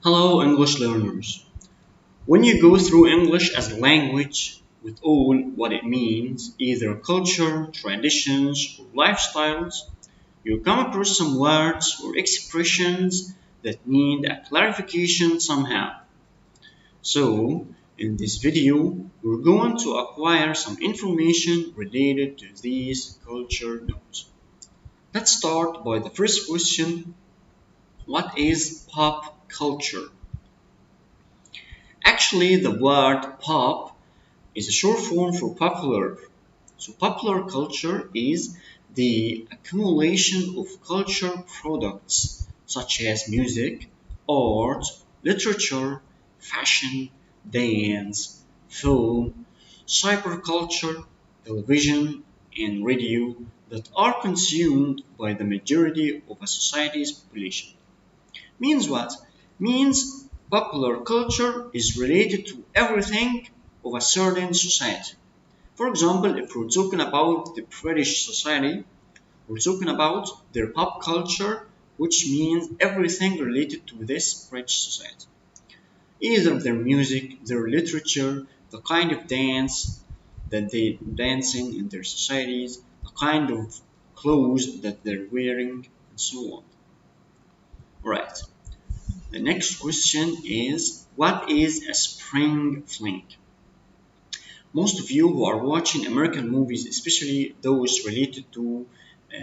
Hello, English learners. When you go through English as a language with all what it means, either culture, traditions, or lifestyles, you come across some words or expressions that need a clarification somehow. So, in this video, we're going to acquire some information related to these culture nodes. Let's start by the first question. What is pop culture? Actually, the word pop is a short form for popular. So popular culture is the accumulation of culture products such as music, art, literature, fashion, dance, film, cyberculture, television, and radio that are consumed by the majority of a society's population. Means what? Means popular culture is related to everything of a certain society. For example, if we're talking about the British society, we're talking about their pop culture, which means everything related to this British society. Either their music, their literature, the kind of dance that they dancing in their societies, the kind of clothes that they're wearing, and so on. Right. The next question is, what is a spring fling? Most of you who are watching American movies, especially those related to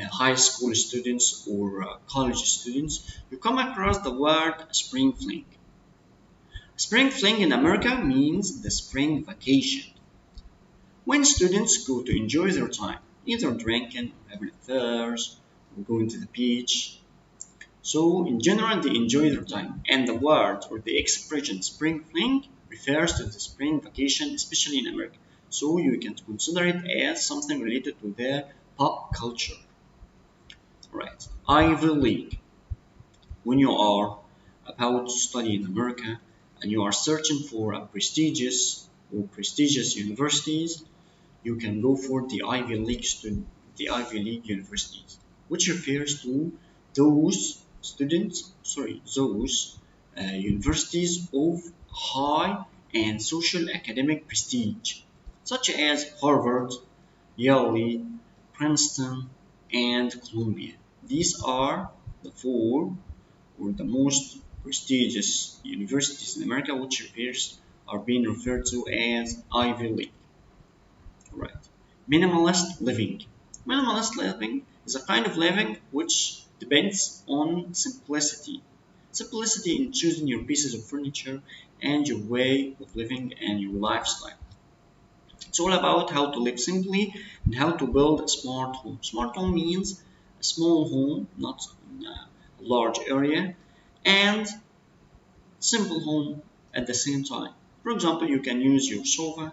high school students or college students, you come across the word spring fling. Spring fling in America means the spring vacation, when students go to enjoy their time, either drinking, having affairs, or going to the beach. So in general, they enjoy their time, and the word or the expression spring fling refers to the spring vacation, especially in America. So you can consider it as something related to their pop culture. Right. Ivy League. When you are about to study in America and you are searching for a prestigious universities, you can go for the the Ivy League universities, which refers to those universities of high and social academic prestige, such as Harvard, Yale, Princeton, and Columbia. These are the four or the most prestigious universities in America, which are being referred to as Ivy League. Right. Minimalist living. Minimalist living is a kind of living which depends on simplicity. Simplicity in choosing your pieces of furniture and your way of living and your lifestyle. It's all about how to live simply and how to build a smart home. Smart home means a small home, not in a large area, and simple home at the same time. For example, you can use your sofa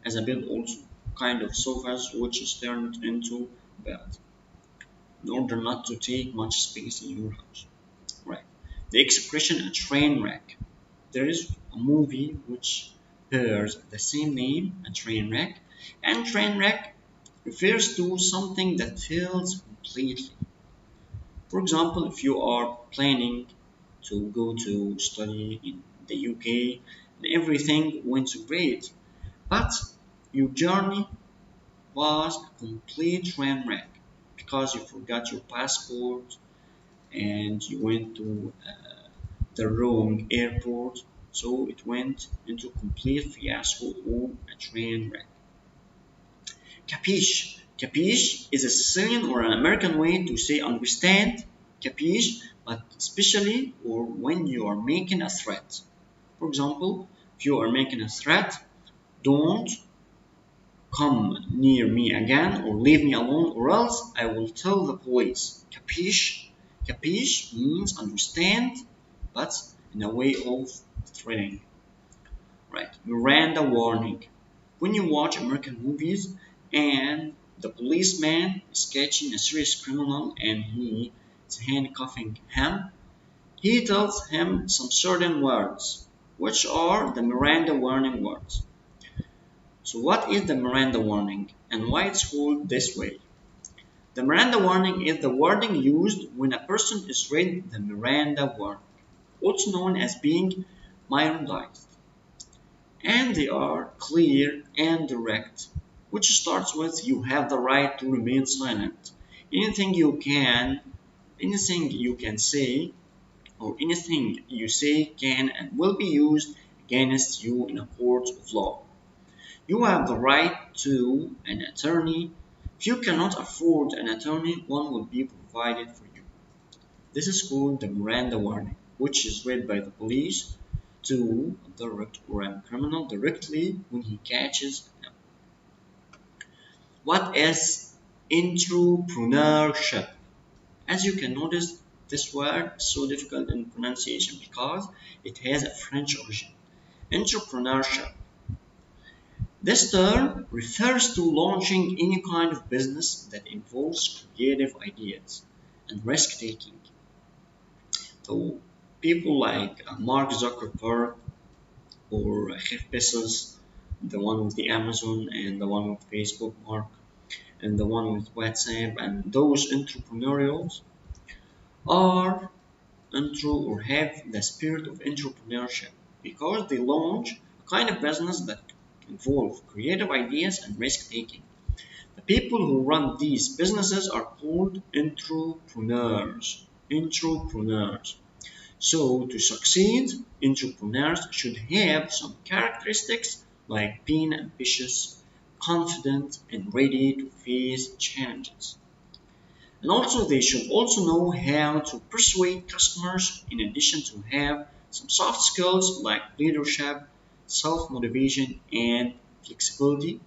as a bed also, kind of sofas which is turned into bed in order not to take much space in your house. Right. The expression a train wreck. There is a movie which bears the same name, a train wreck, and train wreck refers to something that fails completely. For example, if you are planning to go to study in the UK and everything went great, but your journey was a complete train wreck because you forgot your passport and you went to the wrong airport, so it went into complete fiasco or a train wreck. Capish. Capish is a Sicilian or an American way to say understand, capish, but especially or when you are making a threat. For example, if you are making a threat, don't come near me again or leave me alone or else I will tell the police. Capish? Capish means understand, but in a way of threatening. Right. Miranda warning. When you watch American movies and the policeman is catching a serious criminal and he is handcuffing him, he tells him some certain words, which are the Miranda warning words. So what is the Miranda warning and why it's called this way? The Miranda warning is the wording used when a person is read the Miranda warning. also known as being mildized. And they are clear and direct, which starts with you have the right to remain silent. Anything you can, anything you can say, or anything you say can and will be used against you in a court of law. You have the right to an attorney. If you cannot afford an attorney, one will be provided for you. This is called the Miranda warning, which is read by the police to a direct or a criminal directly when he catches them. What is entrepreneurship? As you can notice, this word is so difficult in pronunciation because it has a French origin. Entrepreneurship. This term refers to launching any kind of business that involves creative ideas and risk taking. So people like Mark Zuckerberg or Jeff Bezos, the one with the Amazon and the one with Facebook, Mark, and the one with WhatsApp, and those entrepreneurials are intro or have the spirit of entrepreneurship because they launch a kind of business that involve creative ideas and risk taking. The people who run these businesses are called entrepreneurs. Entrepreneurs. So to succeed, entrepreneurs should have some characteristics like being ambitious, confident, and ready to face challenges. And also they should also know how to persuade customers in addition to have some soft skills like leadership, self-motivation, and flexibility.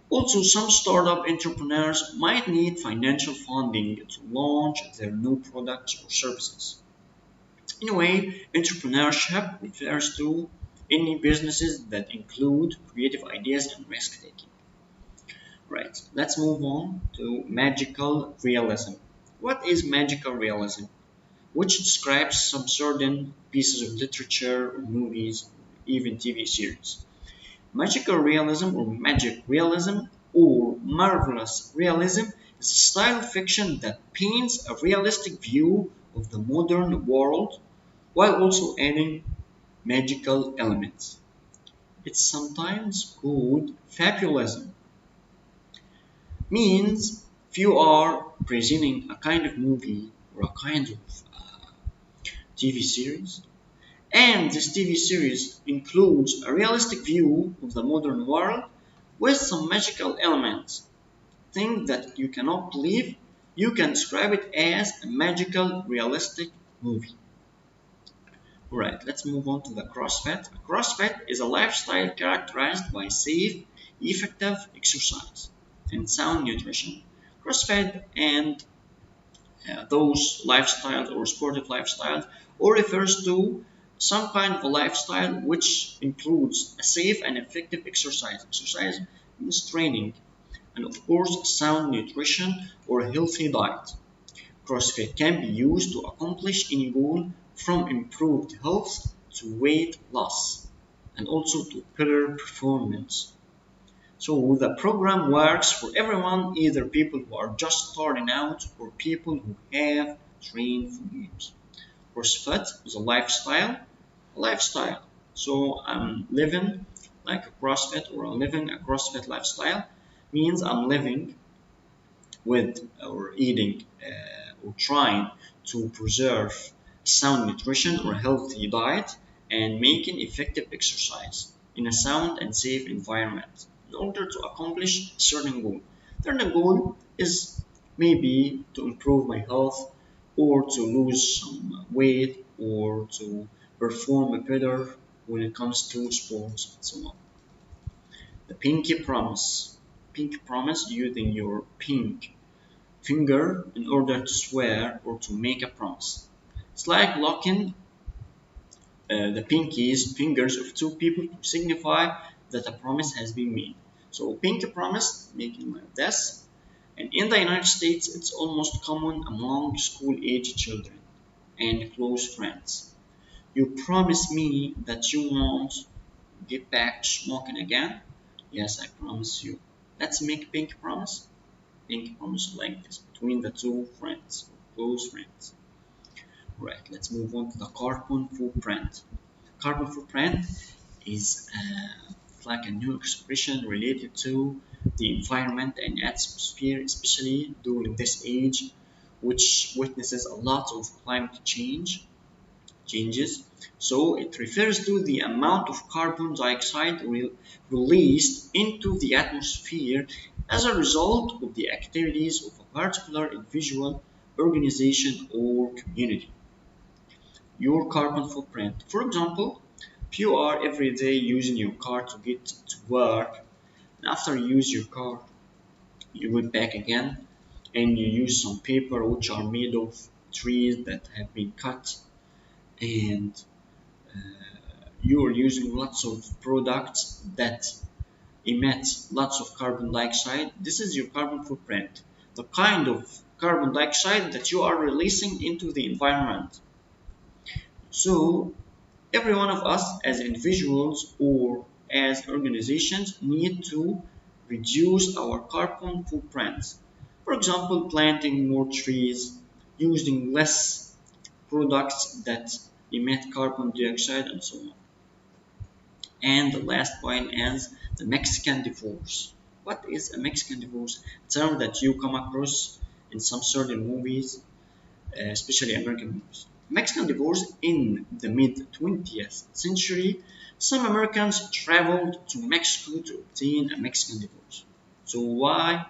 Also, some startup entrepreneurs might need financial funding to launch their new products or services. In a way, entrepreneurship refers to any businesses that include creative ideas and risk taking. Right, let's move on to magical realism. What is magical realism? Which describes some certain pieces of literature or movies, or even TV series. Magical realism or magic realism or marvelous realism is a style of fiction that paints a realistic view of the modern world while also adding magical elements. It's sometimes called fabulism. Means if you are presenting a kind of movie or a kind of TV series, and this TV series includes a realistic view of the modern world with some magical elements, things that you cannot believe, you can describe it as a magical realistic movie. Alright, let's move on to the CrossFit. CrossFit is a lifestyle characterized by safe, effective exercise and sound nutrition. CrossFit and those lifestyles or sportive lifestyles or refers to some kind of a lifestyle which includes a safe and effective exercise. Exercise means training and of course sound nutrition or a healthy diet. CrossFit can be used to accomplish any goal from improved health to weight loss and also to better performance. So the program works for everyone, either people who are just starting out or people who have trained for years. CrossFit is a lifestyle. So I'm living like a CrossFit or I'm living a CrossFit lifestyle means I'm living with or eating or trying to preserve sound nutrition or healthy diet and making effective exercise in a sound and safe environment in order to accomplish a certain goal. Then the goal is maybe to improve my health or to lose some weight or to perform better when it comes to sports and so on. The pinky promise. Pinky promise using your pink finger in order to swear or to make a promise. It's like locking the pinkies, fingers of two people to signify that a promise has been made. So pinky promise, making like this. And in the United States, it's almost common among school-age children and close friends. You promise me that you won't get back to smoking again? Yes, I promise you. Let's make a pinky promise. Pinky promise like this between the two friends, close friends. Right, let's move on to the carbon footprint. Carbon footprint is like a new expression related to the environment and atmosphere, especially during this age, which witnesses a lot of climate changes. So it refers to the amount of carbon dioxide released into the atmosphere as a result of the activities of a particular individual, organization, or community. Your carbon footprint. For example, if you are every day using your car to get to work, and after you use your car, you go back again and you use some paper which are made of trees that have been cut, and you are using lots of products that emit lots of carbon dioxide. This is your carbon footprint, the kind of carbon dioxide that you are releasing into the environment. So every one of us as individuals or as organizations need to reduce our carbon footprints. For example, planting more trees, using less products that emit carbon dioxide, and so on. And the last point is the Mexican divorce. What is a Mexican divorce? A term that you come across in some certain movies, especially American movies. Mexican divorce in the mid 20th century, some Americans traveled to Mexico to obtain a Mexican divorce. So why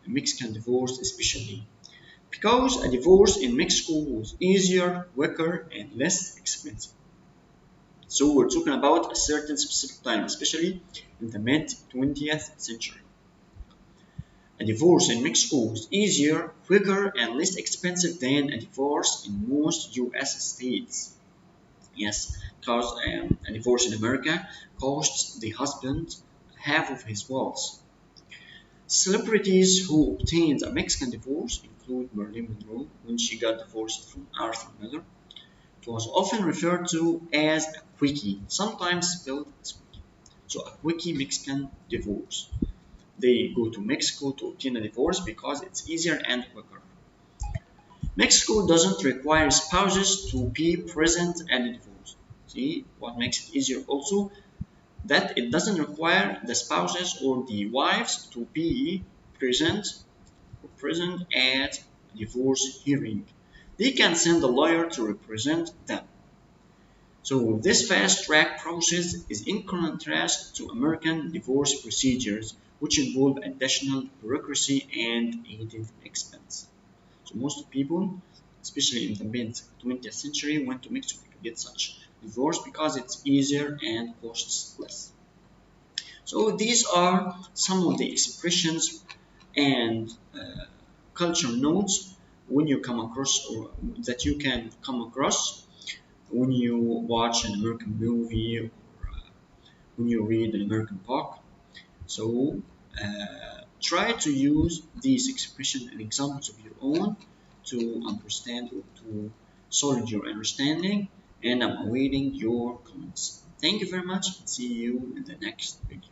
a Mexican divorce especially? Because a divorce in Mexico was easier, quicker, and less expensive. So we're talking about a certain specific time, especially in the mid 20th century. A divorce in Mexico was easier, quicker, and less expensive than a divorce in most US states. Yes, because a divorce in America costs the husband half of his wealth. Celebrities who obtained a Mexican divorce include Marilyn Monroe when she got divorced from Arthur Miller. It was often referred to as a quickie, sometimes spelled as quickie. So a quickie Mexican divorce. They go to Mexico to obtain a divorce because it's easier and quicker. Mexico doesn't require spouses to be present at the divorce. See what makes it easier also? That it doesn't require the spouses or the wives to be present at divorce hearing. They can send a lawyer to represent them. So this fast-track process is in contrast to American divorce procedures, which involve additional bureaucracy and added expense. So most people, especially in the mid 20th century, went to Mexico to get such divorce because it's easier and costs less. So these are some of the expressions and culture notes when you come across or that you can come across when you watch an American movie or when you read an American book. So try to use these expressions and examples of your own to understand or to solid your understanding, and I'm awaiting your comments. Thank you very much. See you in the next video.